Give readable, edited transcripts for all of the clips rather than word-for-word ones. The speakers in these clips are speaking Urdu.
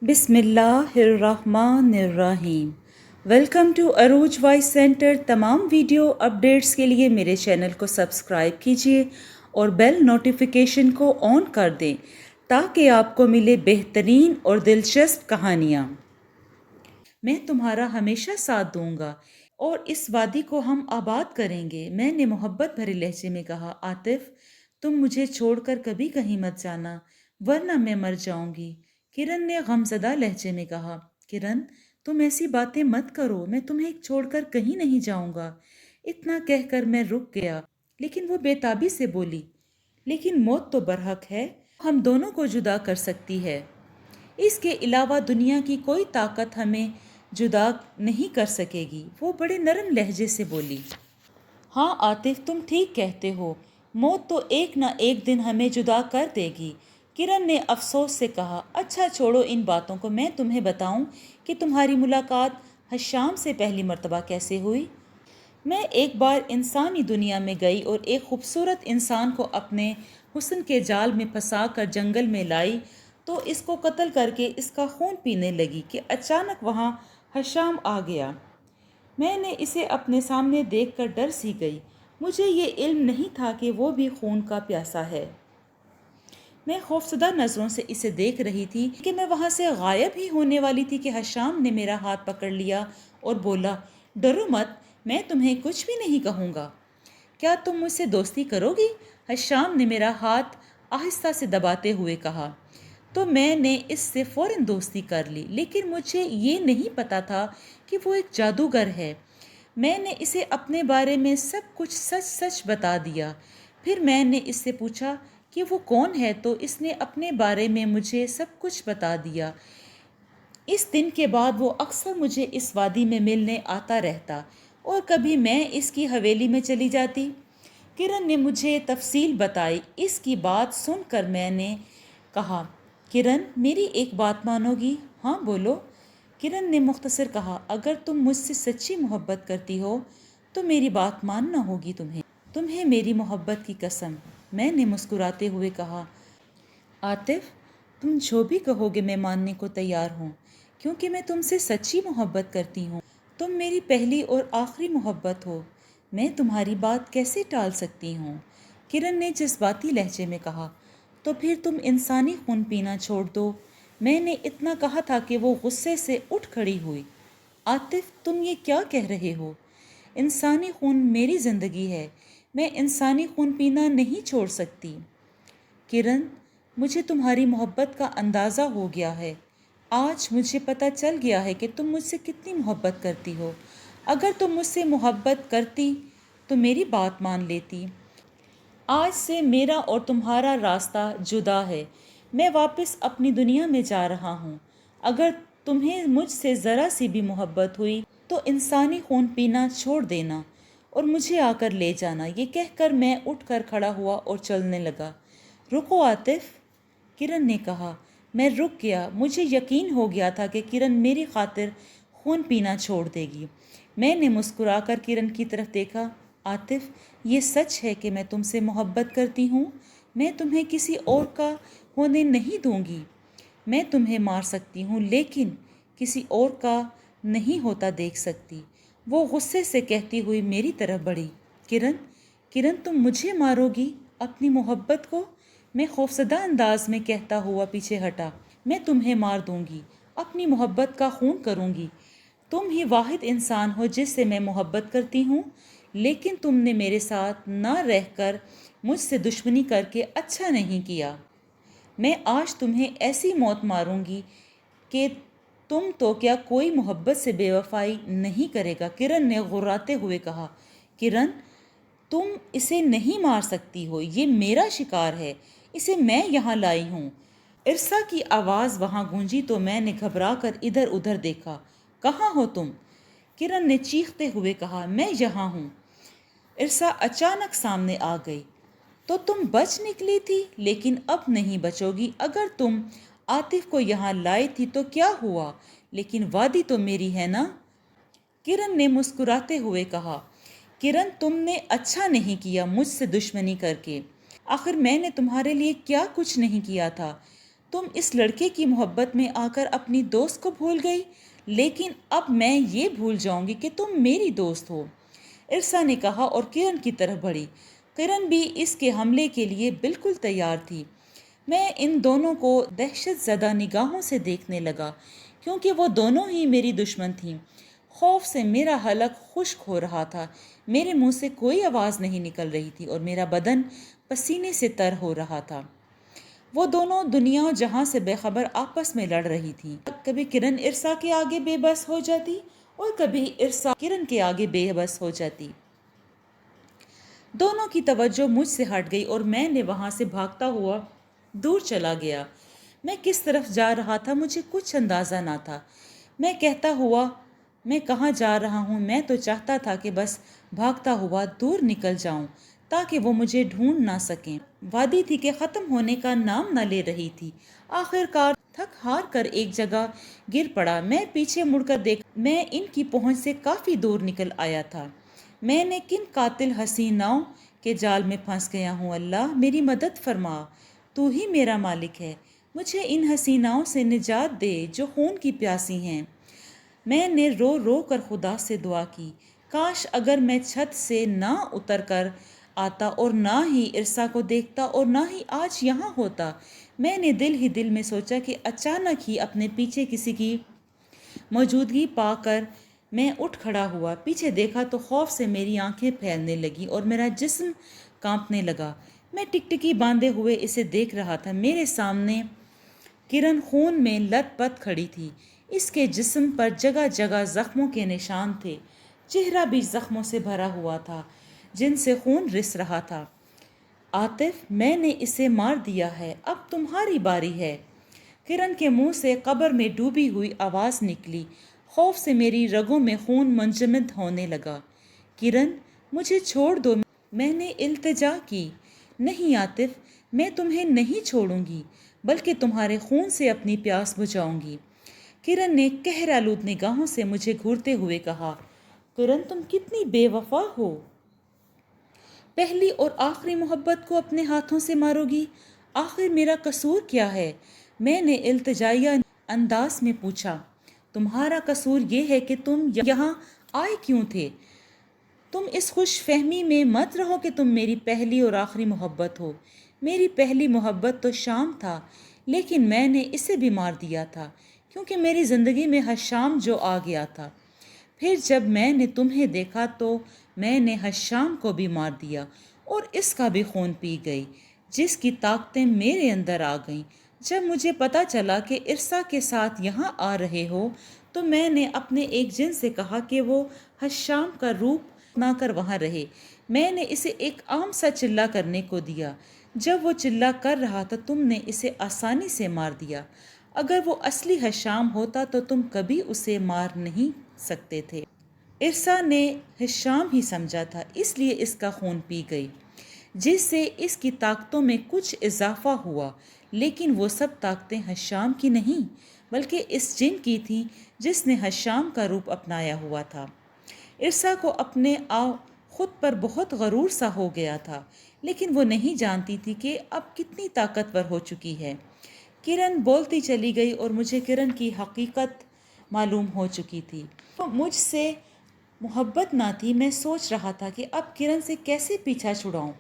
بسم اللہ الرحمن الرحیم۔ ویلکم ٹو عروج وائس سینٹر۔ تمام ویڈیو اپڈیٹس کے لیے میرے چینل کو سبسکرائب کیجیے اور بیل نوٹیفیکیشن کو آن کر دیں تاکہ آپ کو ملے بہترین اور دلچسپ کہانیاں۔ میں تمہارا ہمیشہ ساتھ دوں گا اور اس وادی کو ہم آباد کریں گے، میں نے محبت بھرے لہجے میں کہا۔ عاطف، تم مجھے چھوڑ کر کبھی کہیں مت جانا ورنہ میں مر جاؤں گی، کرن نے غمزدہ لہجے میں کہا۔ کرن، تم ایسی باتیں مت کرو، میں تمہیں چھوڑ کر کہیں نہیں جاؤں گا۔ اتنا کہہ کر میں رک گیا، لیکن وہ بے تابی سے بولی، لیکن موت تو برحق ہے، ہم دونوں کو جدا کر سکتی ہے، اس کے علاوہ دنیا کی کوئی طاقت ہمیں جدا نہیں کر سکے گی۔ وہ بڑے نرم لہجے سے بولی۔ ہاں عاطف، تم ٹھیک کہتے ہو، موت تو ایک نہ ایک دن ہمیں جدا کر دے گی، کرن نے افسوس سے کہا۔ اچھا چھوڑو ان باتوں کو، میں تمہیں بتاؤں کہ تمہاری ملاقات حشام سے پہلی مرتبہ کیسے ہوئی۔ میں ایک بار انسانی دنیا میں گئی اور ایک خوبصورت انسان کو اپنے حسن کے جال میں پھنسا کر جنگل میں لائی تو اس کو قتل کر کے اس کا خون پینے لگی کہ اچانک وہاں حشام آ گیا۔ میں نے اسے اپنے سامنے دیکھ کر ڈر سی گئی، مجھے یہ علم نہیں تھا کہ وہ بھی خون کا پیاسا ہے۔ میں خوفزدہ نظروں سے اسے دیکھ رہی تھی کہ میں وہاں سے غائب ہی ہونے والی تھی کہ حشام نے میرا ہاتھ پکڑ لیا اور بولا، ڈرو مت، میں تمہیں کچھ بھی نہیں کہوں گا۔ کیا تم مجھ سے دوستی کرو گی؟ حشام نے میرا ہاتھ آہستہ سے دباتے ہوئے کہا۔ تو میں نے اس سے فوراً دوستی کر لی، لیکن مجھے یہ نہیں پتا تھا کہ وہ ایک جادوگر ہے۔ میں نے اسے اپنے بارے میں سب کچھ سچ سچ بتا دیا۔ پھر میں نے اس سے پوچھا کہ وہ کون ہے تو اس نے اپنے بارے میں مجھے سب کچھ بتا دیا۔ اس دن کے بعد وہ اکثر مجھے اس وادی میں ملنے آتا رہتا اور کبھی میں اس کی حویلی میں چلی جاتی۔ کرن نے مجھے تفصیل بتائی۔ اس کی بات سن کر میں نے کہا، کرن میری ایک بات مانو گی؟ ہاں بولو، کرن نے مختصر کہا۔ اگر تم مجھ سے سچی محبت کرتی ہو تو میری بات ماننا ہوگی تمہیں میری محبت کی قسم، میں نے مسکراتے ہوئے کہا۔ عاطف، تم جو بھی کہو گے میں ماننے کو تیار ہوں، کیونکہ میں تم سے سچی محبت کرتی ہوں، تم میری پہلی اور آخری محبت ہو، میں تمہاری بات کیسے ٹال سکتی ہوں؟ کرن نے جذباتی لہجے میں کہا۔ تو پھر تم انسانی خون پینا چھوڑ دو، میں نے اتنا کہا تھا کہ وہ غصے سے اٹھ کھڑی ہوئی۔ عاطف، تم یہ کیا کہہ رہے ہو؟ انسانی خون میری زندگی ہے، میں انسانی خون پینا نہیں چھوڑ سکتی۔ کرن، مجھے تمہاری محبت کا اندازہ ہو گیا ہے، آج مجھے پتہ چل گیا ہے کہ تم مجھ سے کتنی محبت کرتی ہو۔ اگر تم مجھ سے محبت کرتی تو میری بات مان لیتی۔ آج سے میرا اور تمہارا راستہ جدا ہے، میں واپس اپنی دنیا میں جا رہا ہوں۔ اگر تمہیں مجھ سے ذرا سی بھی محبت ہوئی تو انسانی خون پینا چھوڑ دینا اور مجھے آ کر لے جانا۔ یہ کہہ کر میں اٹھ کر کھڑا ہوا اور چلنے لگا۔ رکو عاطف، کرن نے کہا۔ میں رک گیا، مجھے یقین ہو گیا تھا کہ کرن میری خاطر خون پینا چھوڑ دے گی۔ میں نے مسکرا کر کرن کی طرف دیکھا۔ عاطف، یہ سچ ہے کہ میں تم سے محبت کرتی ہوں، میں تمہیں کسی اور کا ہونے نہیں دوں گی۔ میں تمہیں مار سکتی ہوں لیکن کسی اور کا نہیں ہوتا دیکھ سکتی، وہ غصے سے کہتی ہوئی میری طرف بڑھی۔ کرن تم مجھے مارو گی اپنی محبت کو؟ میں خوفزدہ انداز میں کہتا ہوا پیچھے ہٹا۔ میں تمہیں مار دوں گی، اپنی محبت کا خون کروں گی۔ تم ہی واحد انسان ہو جس سے میں محبت کرتی ہوں، لیکن تم نے میرے ساتھ نہ رہ کر مجھ سے دشمنی کر کے اچھا نہیں کیا۔ میں آج تمہیں ایسی موت ماروں گی کہ تم تو کیا کوئی محبت سے بے وفائی نہیں کرے گا، کرن نے غراتے ہوئے کہا۔ کرن، تم اسے نہیں مار سکتی ہو، یہ میرا شکار ہے، اسے میں یہاں لائی ہوں۔ ارسا کی آواز وہاں گونجی تو میں نے گھبرا کر ادھر ادھر دیکھا۔ کہاں ہو تم؟ کرن نے چیختے ہوئے کہا۔ میں یہاں ہوں۔ ارسا اچانک سامنے آ گئی۔ تو تم بچ نکلی تھی، لیکن اب نہیں بچو گی۔ اگر تم عاطف کو یہاں لائی تھی تو کیا ہوا، لیکن وادی تو میری ہے نا؟ کرن نے مسکراتے ہوئے کہا۔ کرن، تم نے اچھا نہیں کیا مجھ سے دشمنی کر کے، آخر میں نے تمہارے لیے کیا کچھ نہیں کیا تھا، تم اس لڑکے کی محبت میں آ کر اپنی دوست کو بھول گئی، لیکن اب میں یہ بھول جاؤں گی کہ تم میری دوست ہو، ارسا نے کہا اور کرن کی طرف بڑھی۔ کرن بھی اس کے حملے کے لیے بالکل تیار تھی۔ میں ان دونوں کو دہشت زدہ نگاہوں سے دیکھنے لگا کیونکہ وہ دونوں ہی میری دشمن تھیں۔ خوف سے میرا حلق خشک ہو رہا تھا، میرے منہ سے کوئی آواز نہیں نکل رہی تھی اور میرا بدن پسینے سے تر ہو رہا تھا۔ وہ دونوں دنیا و جہاں سے بے خبر آپس میں لڑ رہی تھیں۔ کبھی کرن ارسا کے آگے بے بس ہو جاتی اور کبھی ارسا کرن کے آگے بے بس ہو جاتی۔ دونوں کی توجہ مجھ سے ہٹ گئی اور میں نے وہاں سے بھاگتا ہوا دور چلا گیا۔ میں کس طرف جا رہا تھا مجھے کچھ اندازہ نہ تھا۔ میں کہتا ہوا میں کہاں جا رہا ہوں، میں تو چاہتا تھا کہ بس بھاگتا ہوا دور نکل جاؤں تاکہ وہ مجھے ڈھونڈ نہ سکیں۔ وادی تھی کہ ختم ہونے کا نام نہ لے رہی تھی۔ آخر کار تھک ہار کر ایک جگہ گر پڑا۔ میں پیچھے مڑ کر دیکھا، میں ان کی پہنچ سے کافی دور نکل آیا تھا۔ میں نے کن قاتل حسیناؤں کے جال میں پھنس گیا ہوں، اللہ میری مدد فرما، تو ہی میرا مالک ہے، مجھے ان حسیناؤں سے نجات دے جو خون کی پیاسی ہیں۔ میں نے رو رو کر خدا سے دعا کی، کاش اگر میں چھت سے نہ اتر کر آتا اور نہ ہی ارسا کو دیکھتا اور نہ ہی آج یہاں ہوتا۔ میں نے دل ہی دل میں سوچا کہ اچانک ہی اپنے پیچھے کسی کی موجودگی پا کر میں اٹھ کھڑا ہوا۔ پیچھے دیکھا تو خوف سے میری آنکھیں پھیلنے لگیں اور میرا جسم کانپنے لگا۔ میں ٹکٹکی باندھے ہوئے اسے دیکھ رہا تھا۔ میرے سامنے کرن خون میں لت پت کھڑی تھی۔ اس کے جسم پر جگہ جگہ زخموں کے نشان تھے، چہرہ بھی زخموں سے بھرا ہوا تھا جن سے خون رس رہا تھا۔ عاطف، میں نے اسے مار دیا ہے، اب تمہاری باری ہے۔ کرن کے منہ سے قبر میں ڈوبی ہوئی آواز نکلی۔ خوف سے میری رگوں میں خون منجمد ہونے لگا۔ کرن، مجھے چھوڑ دو، میں نے التجا کی۔ نہیں عاطف، میں تمہیں نہیں چھوڑوں گی بلکہ تمہارے خون سے اپنی پیاس بجھاؤں گی۔ کرن نے قہر آلود نگاہوں سے مجھے گھورتے ہوئے کہا، کرن تم کتنی بے وفا ہو، پہلی اور آخری محبت کو اپنے ہاتھوں سے مارو گی۔ آخر میرا قصور کیا ہے؟ میں نے التجائیہ انداز میں پوچھا۔ تمہارا قصور یہ ہے کہ تم یہاں آئے کیوں تھے؟ تم اس خوش فہمی میں مت رہو کہ تم میری پہلی اور آخری محبت ہو۔ میری پہلی محبت تو شام تھا، لیکن میں نے اسے بھی مار دیا تھا کیونکہ میری زندگی میں حشام جو آ گیا تھا۔ پھر جب میں نے تمہیں دیکھا تو میں نے حشام کو بھی مار دیا اور اس کا بھی خون پی گئی، جس کی طاقتیں میرے اندر آ گئیں۔ جب مجھے پتا چلا کہ ارسا کے ساتھ یہاں آ رہے ہو تو میں نے اپنے ایک جن سے کہا کہ وہ حشام کا روپ نہ کر وہاں رہے۔ میں نے اسے ایک عام سا چلہ کرنے کو دیا۔ جب وہ چلہ کر رہا تھا تم نے اسے آسانی سے مار دیا۔ اگر وہ اصلی حشام ہوتا تو تم کبھی اسے مار نہیں سکتے تھے۔ ارسا نے حشام ہی سمجھا تھا، اس لیے اس کا خون پی گئی، جس سے اس کی طاقتوں میں کچھ اضافہ ہوا، لیکن وہ سب طاقتیں حشام کی نہیں بلکہ اس جن کی تھیں جس نے حشام کا روپ اپنایا ہوا تھا۔ ارسا کو اپنے خود پر بہت غرور سا ہو گیا تھا، لیکن وہ نہیں جانتی تھی کہ اب کتنی طاقتور ہو چکی ہے۔ کرن بولتی چلی گئی اور مجھے کرن کی حقیقت معلوم ہو چکی تھی۔ مجھ سے محبت نہ تھی۔ میں سوچ رہا تھا کہ اب کرن سے کیسے پیچھا چھڑاؤں۔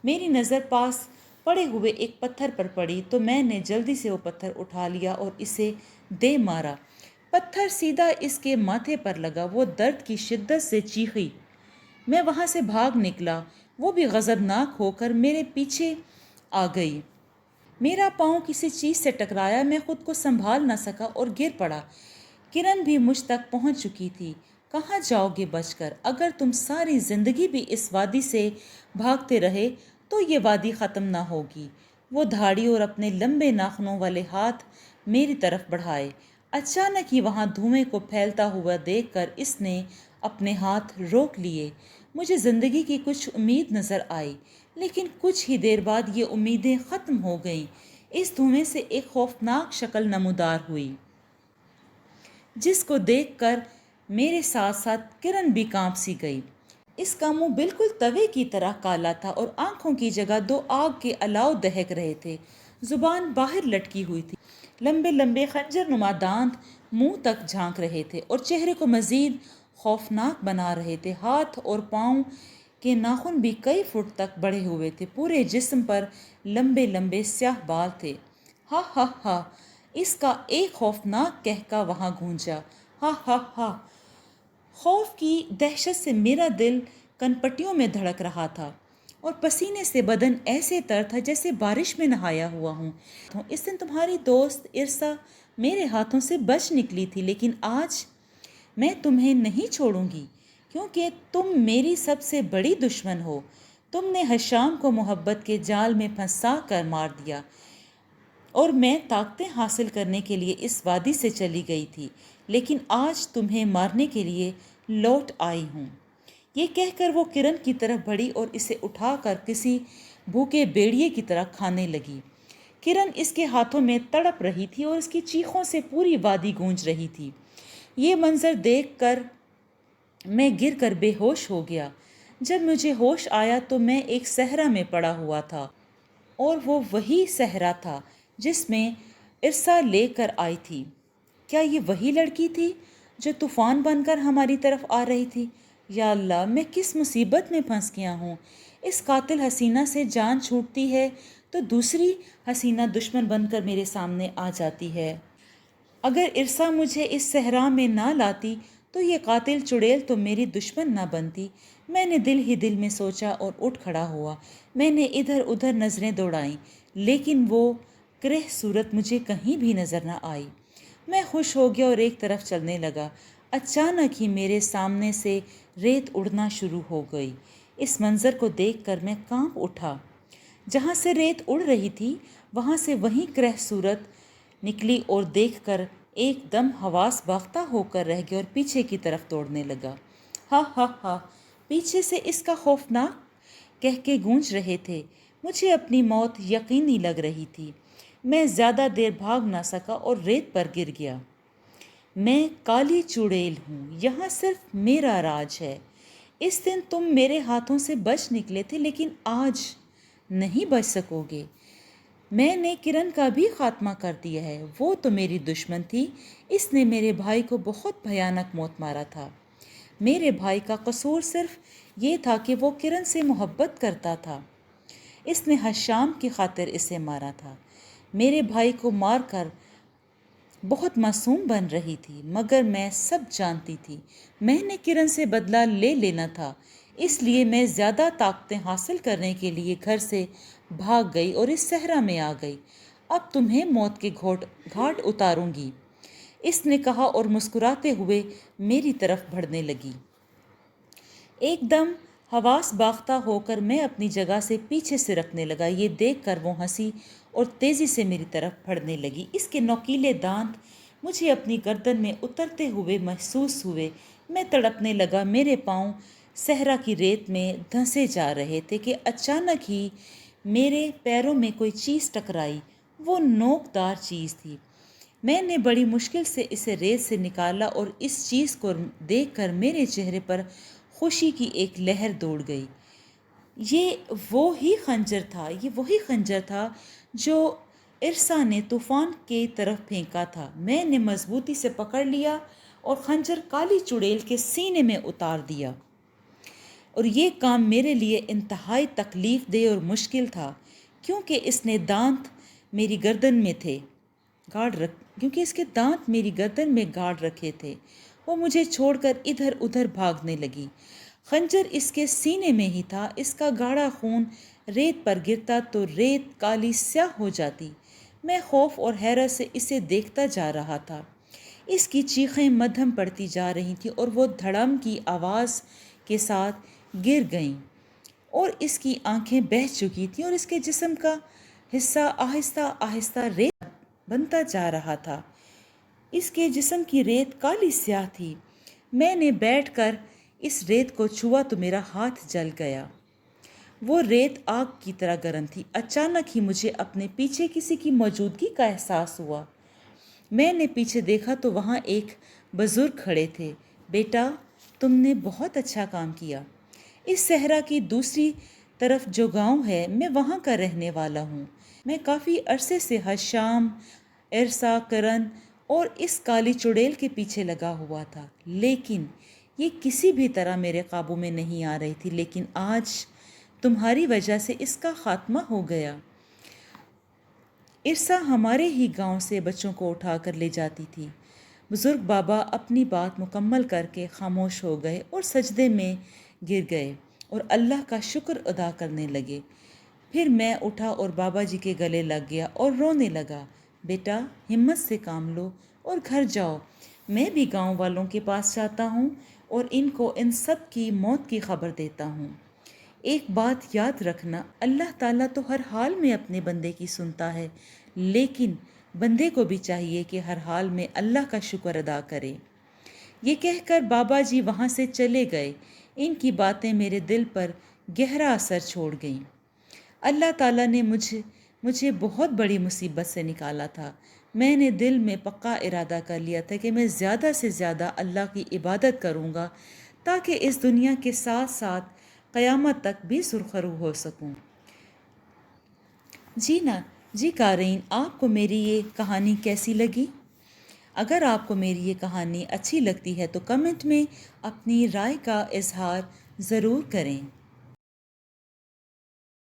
میری نظر پاس پڑے ہوئے ایک پتھر پر پڑی تو میں نے جلدی سے وہ پتھر اٹھا لیا اور اسے دے مارا۔ پتھر سیدھا اس کے ماتھے پر لگا۔ وہ درد کی شدت سے چیخی۔ میں وہاں سے بھاگ نکلا۔ وہ بھی غضبناک ہو کر میرے پیچھے آ گئی۔ میرا پاؤں کسی چیز سے ٹکرایا، میں خود کو سنبھال نہ سکا اور گر پڑا۔ کرن بھی مجھ تک پہنچ چکی تھی۔ کہاں جاؤ گے بچ کر؟ اگر تم ساری زندگی بھی اس وادی سے بھاگتے رہے تو یہ وادی ختم نہ ہوگی۔ وہ دھاڑی اور اپنے لمبے ناخنوں والے ہاتھ میری طرف بڑھائے۔ اچانک ہی وہاں دھوئیں کو پھیلتا ہوا دیکھ کر اس نے اپنے ہاتھ روک لیے۔ مجھے زندگی کی کچھ امید نظر آئی، لیکن کچھ ہی دیر بعد یہ امیدیں ختم ہو گئیں۔ اس دھوئیں سے ایک خوفناک شکل نمودار ہوئی، جس کو دیکھ کر میرے ساتھ ساتھ کرن بھی کانپ سی گئی۔ اس کا منہ بالکل توے کی طرح کالا تھا اور آنکھوں کی جگہ دو آگ کے الاؤ دہک رہے تھے۔ زبان باہر لٹکی ہوئی تھی، لمبے لمبے خنجر نما دانت منہ تک جھانک رہے تھے اور چہرے کو مزید خوفناک بنا رہے تھے۔ ہاتھ اور پاؤں کے ناخن بھی کئی فٹ تک بڑھے ہوئے تھے، پورے جسم پر لمبے لمبے سیاہ بال تھے۔ ہا ہا ہا، اس کا ایک خوفناک کہکا وہاں گونجا۔ ہا ہا ہا، خوف کی دہشت سے میرا دل کنپٹیوں میں دھڑک رہا تھا اور پسینے سے بدن ایسے تر تھا جیسے بارش میں نہایا ہوا ہوں۔ اس دن تمہاری دوست ارسا میرے ہاتھوں سے بچ نکلی تھی، لیکن آج میں تمہیں نہیں چھوڑوں گی، کیونکہ تم میری سب سے بڑی دشمن ہو۔ تم نے حشام کو محبت کے جال میں پھنسا کر مار دیا اور میں طاقتیں حاصل کرنے کے لیے اس وادی سے چلی گئی تھی، لیکن آج تمہیں مارنے کے لیے لوٹ آئی ہوں۔ یہ کہہ کر وہ کرن کی طرف بڑھی اور اسے اٹھا کر کسی بھوکے بھیڑیے کی طرح کھانے لگی۔ کرن اس کے ہاتھوں میں تڑپ رہی تھی اور اس کی چیخوں سے پوری وادی گونج رہی تھی۔ یہ منظر دیکھ کر میں گر کر بے ہوش ہو گیا۔ جب مجھے ہوش آیا تو میں ایک صحرا میں پڑا ہوا تھا، اور وہ وہی صحرا تھا جس میں ارسا لے کر آئی تھی۔ کیا یہ وہی لڑکی تھی جو طوفان بن کر ہماری طرف آ رہی تھی؟ یا اللہ، میں کس مصیبت میں پھنس گیا ہوں۔ اس قاتل حسینہ سے جان چھوٹتی ہے تو دوسری حسینہ دشمن بن کر میرے سامنے آ جاتی ہے۔ اگر ارسا مجھے اس صحرا میں نہ لاتی تو یہ قاتل چڑیل تو میری دشمن نہ بنتی۔ میں نے دل ہی دل میں سوچا اور اٹھ کھڑا ہوا۔ میں نے ادھر ادھر نظریں دوڑائیں، لیکن وہ کرہ صورت مجھے کہیں بھی نظر نہ آئی۔ میں خوش ہو گیا اور ایک طرف چلنے لگا۔ اچانک ہی میرے سامنے سے ریت اڑنا شروع ہو گئی۔ اس منظر کو دیکھ کر میں کانپ اٹھا۔ جہاں سے ریت اڑ رہی تھی وہاں سے وہیں کرہ صورت نکلی اور دیکھ کر ایک دم حواس باختہ ہو کر رہ گیا اور پیچھے کی طرف دوڑنے لگا۔ ہا ہا ہا، پیچھے سے اس کا خوفناک کہکے گونج رہے تھے۔ مجھے اپنی موت یقینی لگ رہی تھی۔ میں زیادہ دیر بھاگ نہ سکا اور ریت پر گر گیا۔ میں کالی چڑیل ہوں، یہاں صرف میرا راج ہے۔ اس دن تم میرے ہاتھوں سے بچ نکلے تھے، لیکن آج نہیں بچ سکو گے۔ میں نے کرن کا بھی خاتمہ کر دیا ہے۔ وہ تو میری دشمن تھی، اس نے میرے بھائی کو بہت بھیانک موت مارا تھا۔ میرے بھائی کا قصور صرف یہ تھا کہ وہ کرن سے محبت کرتا تھا۔ اس نے حشام کی خاطر اسے مارا تھا۔ میرے بھائی کو مار کر بہت معصوم بن رہی تھی، مگر میں سب جانتی تھی۔ میں نے کرن سے بدلہ لے لینا تھا، اس لیے میں زیادہ طاقتیں حاصل کرنے کے لیے گھر سے بھاگ گئی اور اس صحرا میں آ گئی۔ اب تمہیں موت کے گھاٹ اتاروں گی، اس نے کہا اور مسکراتے ہوئے میری طرف بڑھنے لگی۔ ایک دم حواس باختہ ہو کر میں اپنی جگہ سے پیچھے سے رکھنے لگا۔ یہ دیکھ کر وہ ہنسی اور تیزی سے میری طرف بڑھنے لگی۔ اس کے نوکیلے دانت مجھے اپنی گردن میں اترتے ہوئے محسوس ہوئے۔ میں تڑپنے لگا۔ میرے پاؤں صحرا کی ریت میں دھنسے جا رہے تھے کہ اچانک ہی میرے پیروں میں کوئی چیز ٹکرائی۔ وہ نوک دار چیز تھی۔ میں نے بڑی مشکل سے اسے ریت سے نکالا اور اس چیز کو دیکھ کر میرے چہرے پر خوشی کی ایک لہر دوڑ گئی۔ یہ وہی خنجر تھا جو ارسا نے طوفان کی طرف پھینکا تھا۔ میں نے مضبوطی سے پکڑ لیا اور خنجر کالی چڑیل کے سینے میں اتار دیا، اور یہ کام میرے لیے انتہائی تکلیف دہ اور مشکل تھا، کیونکہ اس کے دانت میری گردن میں گاڑ رکھے تھے۔ وہ مجھے چھوڑ کر ادھر ادھر بھاگنے لگی۔ خنجر اس کے سینے میں ہی تھا۔ اس کا گاڑھا خون ریت پر گرتا تو ریت کالی سیاہ ہو جاتی۔ میں خوف اور حیرت سے اسے دیکھتا جا رہا تھا۔ اس کی چیخیں مدھم پڑتی جا رہی تھیں اور وہ دھڑم کی آواز کے ساتھ گر گئیں، اور اس کی آنکھیں بہہ چکی تھیں اور اس کے جسم کا حصہ آہستہ آہستہ ریت بنتا جا رہا تھا۔ اس کے جسم کی ریت کالی سیاہ تھی۔ میں نے بیٹھ کر اس ریت کو چھوا تو میرا ہاتھ جل گیا۔ وہ ریت آگ کی طرح گرم تھی۔ اچانک ہی مجھے اپنے پیچھے کسی کی موجودگی کا احساس ہوا۔ میں نے پیچھے دیکھا تو وہاں ایک بزرگ کھڑے تھے۔ بیٹا، تم نے بہت اچھا کام کیا۔ اس صحرا کی دوسری طرف جو گاؤں ہے، میں وہاں کا رہنے والا ہوں۔ میں کافی عرصے سے حشام، ارسا، کرن اور اس کالی چڑیل کے پیچھے لگا ہوا تھا، لیکن یہ کسی بھی طرح میرے قابو میں نہیں آ رہی تھی۔ لیکن آج تمہاری وجہ سے اس کا خاتمہ ہو گیا۔ ارسا ہمارے ہی گاؤں سے بچوں کو اٹھا کر لے جاتی تھی۔ بزرگ بابا اپنی بات مکمل کر کے خاموش ہو گئے اور سجدے میں گر گئے اور اللہ کا شکر ادا کرنے لگے۔ پھر میں اٹھا اور بابا جی کے گلے لگ گیا اور رونے لگا۔ بیٹا، ہمت سے کام لو اور گھر جاؤ۔ میں بھی گاؤں والوں کے پاس جاتا ہوں اور ان کو ان سب کی موت کی خبر دیتا ہوں۔ ایک بات یاد رکھنا، اللہ تعالیٰ تو ہر حال میں اپنے بندے کی سنتا ہے، لیکن بندے کو بھی چاہیے کہ ہر حال میں اللہ کا شکر ادا کرے۔ یہ کہہ کر بابا جی وہاں سے چلے گئے۔ ان کی باتیں میرے دل پر گہرا اثر چھوڑ گئیں۔ اللہ تعالیٰ نے مجھے بہت بڑی مصیبت سے نکالا تھا۔ میں نے دل میں پکا ارادہ کر لیا تھا کہ میں زیادہ سے زیادہ اللہ کی عبادت کروں گا تاکہ اس دنیا کے ساتھ ساتھ قیامت تک بھی سرخرو ہو سکوں۔ جی قارئین، آپ کو میری یہ کہانی کیسی لگی؟ اگر آپ کو میری یہ کہانی اچھی لگتی ہے تو کمنٹ میں اپنی رائے کا اظہار ضرور کریں۔